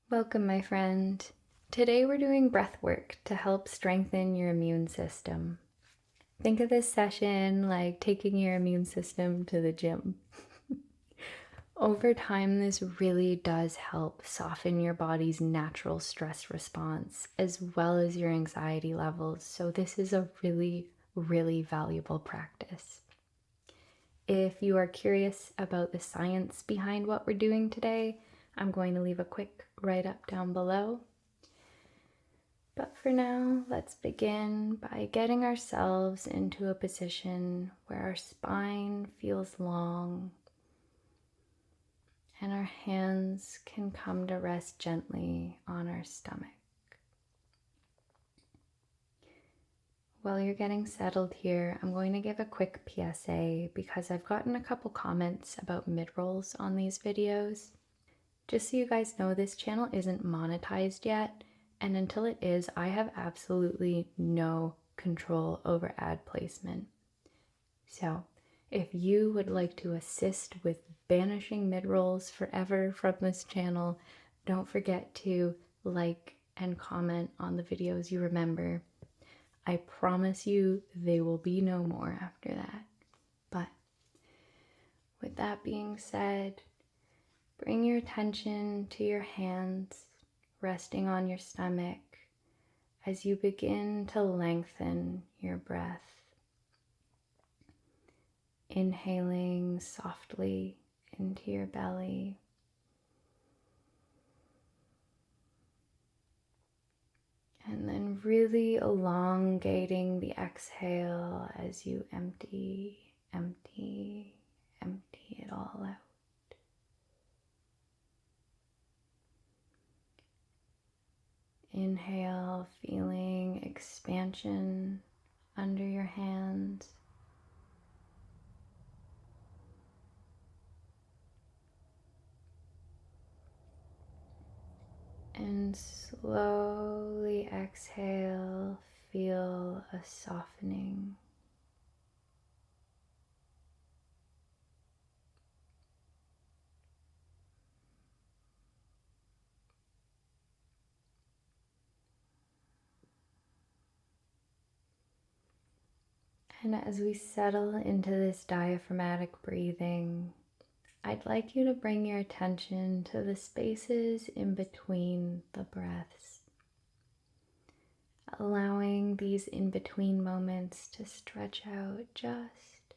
Welcome, my friend. Today we're doing breath work to help strengthen your immune system. Think of this session like taking your immune system to the gym. Over time, this really does help soften your body's natural stress response as well as your anxiety levels. So, this is a really, really valuable practice. If you are curious about the science behind what we're doing today, I'm going to leave a quick write-up down below. But for now, let's begin by getting ourselves into a position where our spine feels long and our hands can come to rest gently on our stomach. While you're getting settled here, I'm going to give a quick PSA because I've gotten a couple comments about mid-rolls on these videos. Just so you guys know, this channel isn't monetized yet, and until it is, I have absolutely no control over ad placement. So, if you would like to assist with banishing mid-rolls forever from this channel, don't forget to like and comment on the videos you remember. I promise you they will be no more after that. But with that being said, bring your attention to your hands resting on your stomach as you begin to lengthen your breath. Inhaling softly into your belly. And then really elongating the exhale as you empty it all out. Inhale, feeling expansion under your hands. And slowly exhale, feel a softening. And as we settle into this diaphragmatic breathing, I'd like you to bring your attention to the spaces in between the breaths, allowing these in-between moments to stretch out just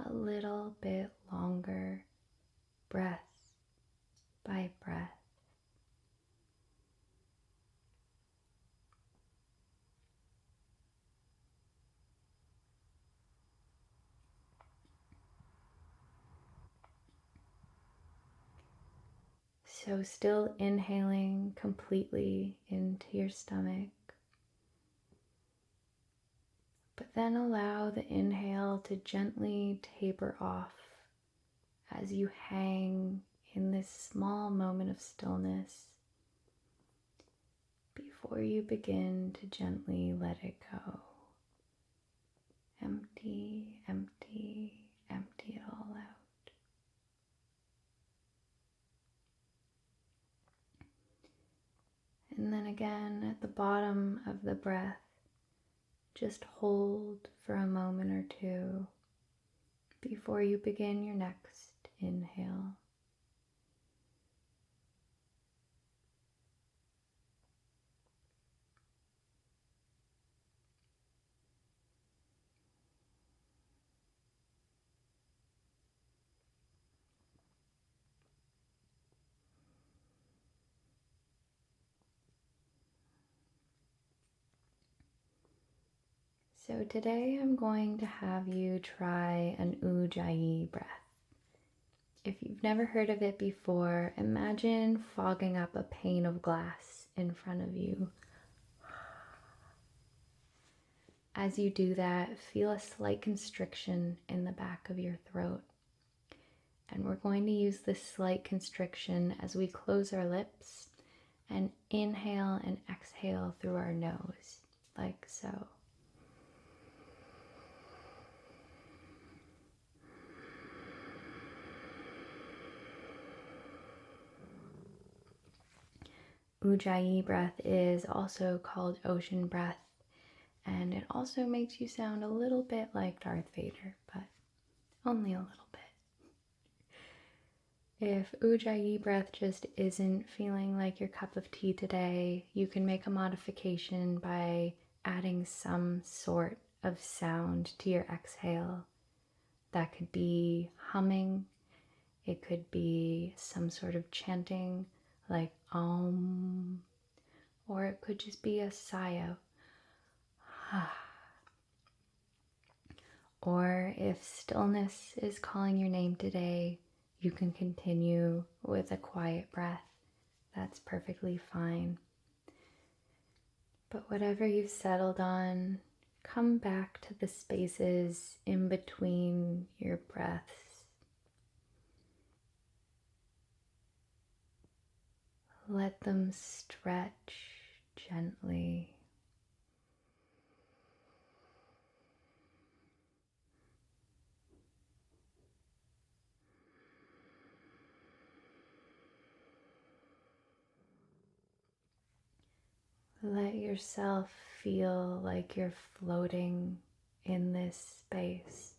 a little bit longer, breath by breath. So still inhaling completely into your stomach, but then allow the inhale to gently taper off as you hang in this small moment of stillness before you begin to gently let it go. Empty, empty, empty it all out. And then again at the bottom of the breath, just hold for a moment or two before you begin your next inhale. So today I'm going to have you try an Ujjayi breath. If you've never heard of it before, imagine fogging up a pane of glass in front of you. As you do that, feel a slight constriction in the back of your throat. And we're going to use this slight constriction as we close our lips and inhale and exhale through our nose, like so. Ujjayi breath is also called ocean breath, and it also makes you sound a little bit like Darth Vader, but only a little bit. If Ujjayi breath just isn't feeling like your cup of tea today, you can make a modification by adding some sort of sound to your exhale. That could be humming, it could be some sort of chanting like Om, or it could just be a sigh out. Or if stillness is calling your name today, you can continue with a quiet breath. That's perfectly fine. But whatever you've settled on, come back to the spaces in between your breaths. Let them stretch gently. Let yourself feel like you're floating in this space.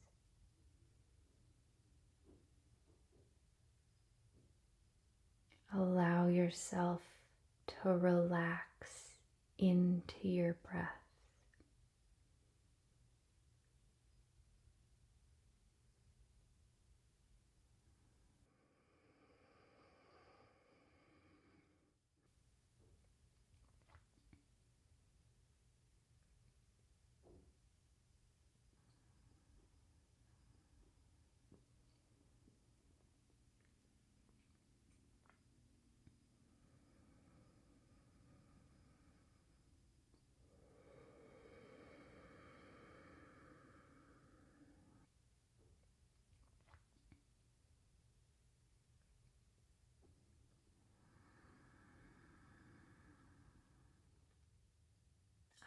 Allow yourself to relax into your breath.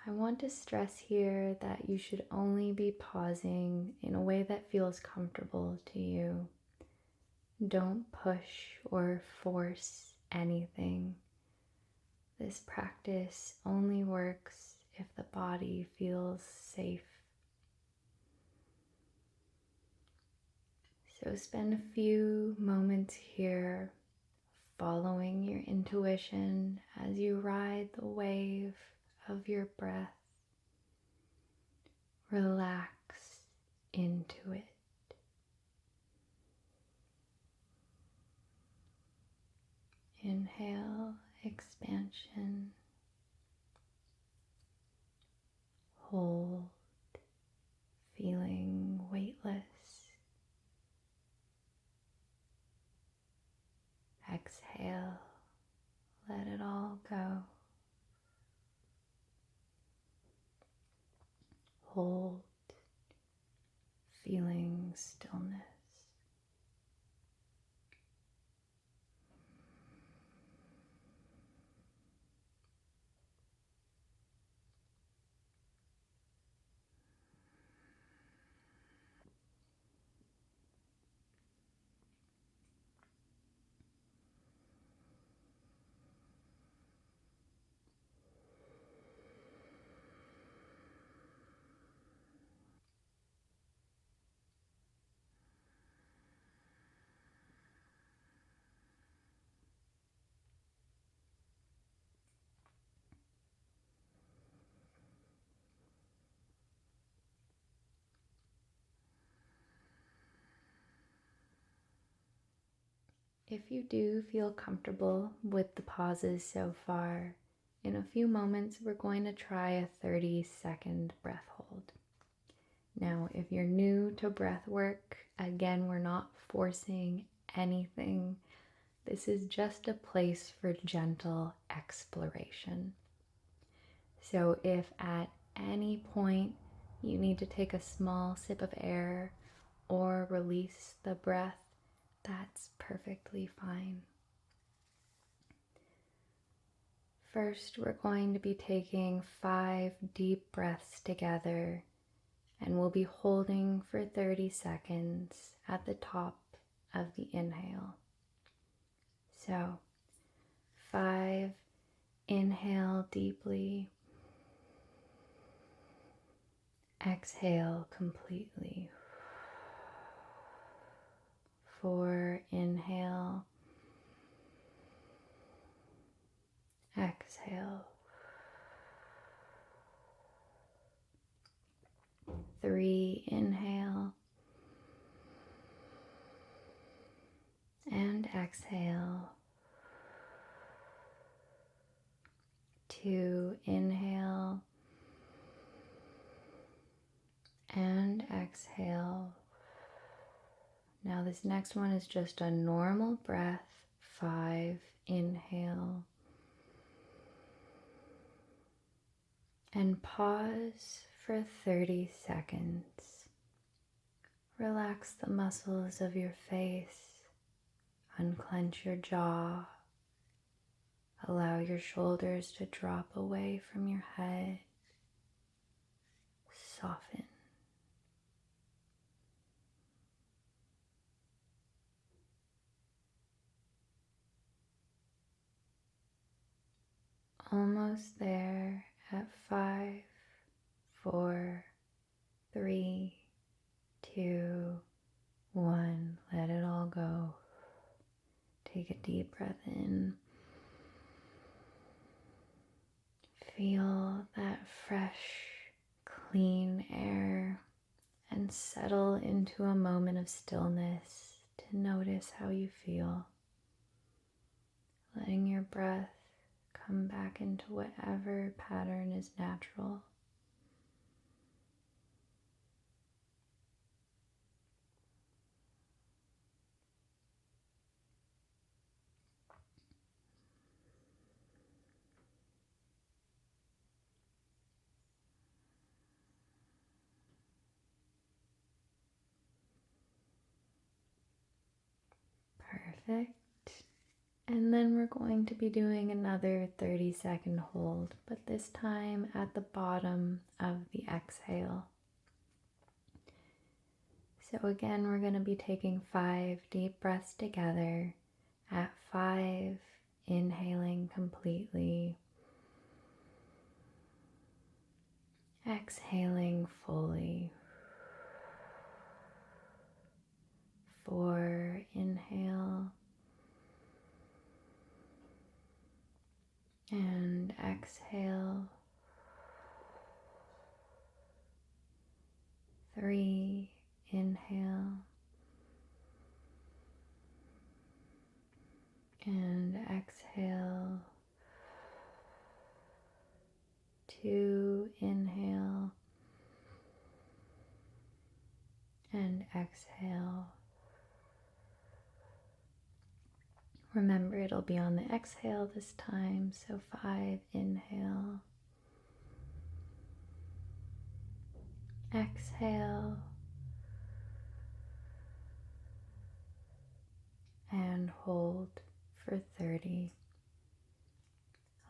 I want to stress here that you should only be pausing in a way that feels comfortable to you. Don't push or force anything. This practice only works if the body feels safe. So spend a few moments here following your intuition as you ride the wave of your breath. Relax into it. Inhale, expansion. Hold, feeling weightless. Exhale, let it all go. Hold, feeling stillness. If you do feel comfortable with the pauses so far, in a few moments we're going to try a 30-second breath hold. Now, if you're new to breath work, again, we're not forcing anything. This is just a place for gentle exploration. So if at any point you need to take a small sip of air or release the breath, that's perfectly fine. First, we're going to be taking 5 deep breaths together, and we'll be holding for 30 seconds at the top of the inhale. So, 5 deeply. Exhale completely. 4, inhale. Exhale. 3, inhale. And exhale. 2, inhale. And exhale. Now this next one is just a normal breath. 5, inhale. And pause for 30 seconds. Relax the muscles of your face. Unclench your jaw. Allow your shoulders to drop away from your head. Soften. Almost there at 5, 4, 3, 2, 1. Let it all go. Take a deep breath in. Feel that fresh, clean air and settle into a moment of stillness to notice how you feel. Letting your breath come back into whatever pattern is natural. Perfect. And then we're going to be doing another 30-second hold, but this time at the bottom of the exhale. So again, we're going to be taking 5 deep breaths together. At 5, inhaling completely. Exhaling fully. 4, inhale. And exhale. 3, inhale. And exhale. 2, inhale. And exhale. Remember, it'll be on the exhale this time, so 5, inhale. Exhale. And hold for 30.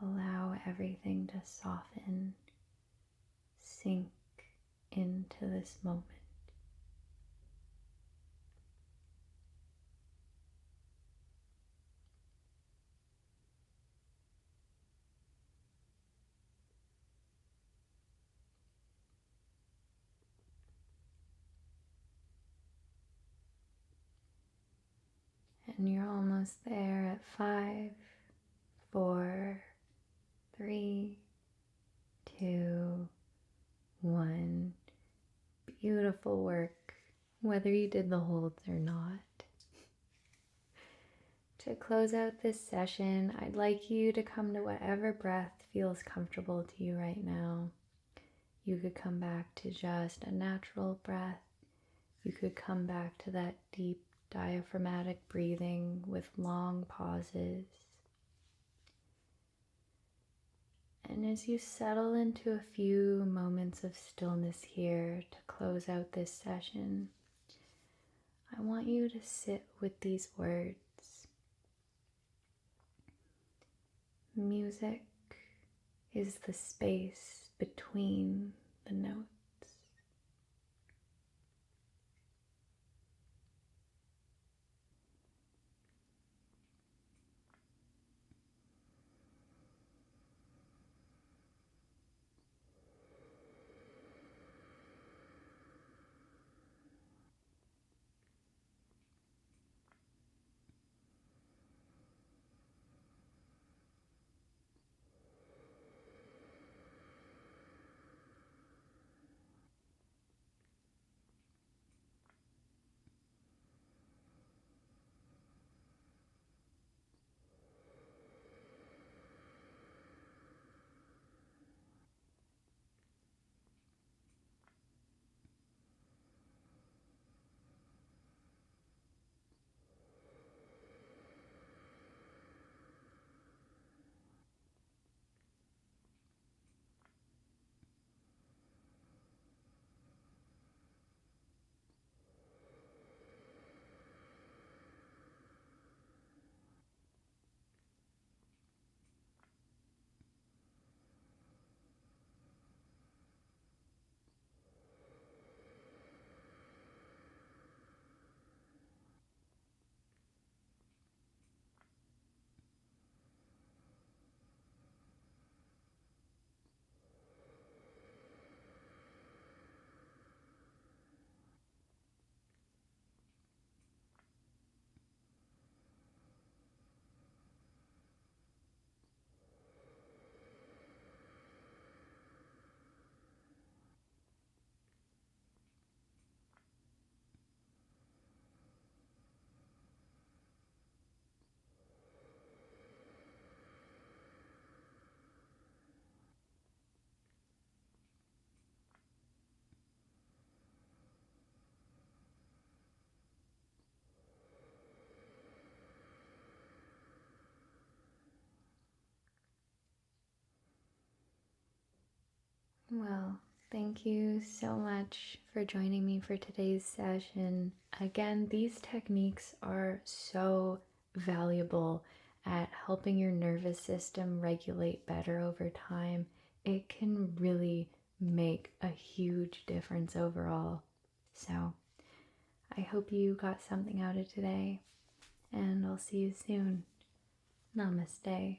Allow everything to soften, sink into this moment. And you're almost there at 5, 4, 3, 2, 1. Beautiful work, whether you did the holds or not. To close out this session, I'd like you to come to whatever breath feels comfortable to you right now. You could come back to just a natural breath. You could come back to that deep diaphragmatic breathing with long pauses. And as you settle into a few moments of stillness here to close out this session, I want you to sit with these words. Music is the space between the notes. Well, thank you so much for joining me for today's session. Again, these techniques are so valuable at helping your nervous system regulate better over time. It can really make a huge difference overall. So, I hope you got something out of today, and I'll see you soon. Namaste.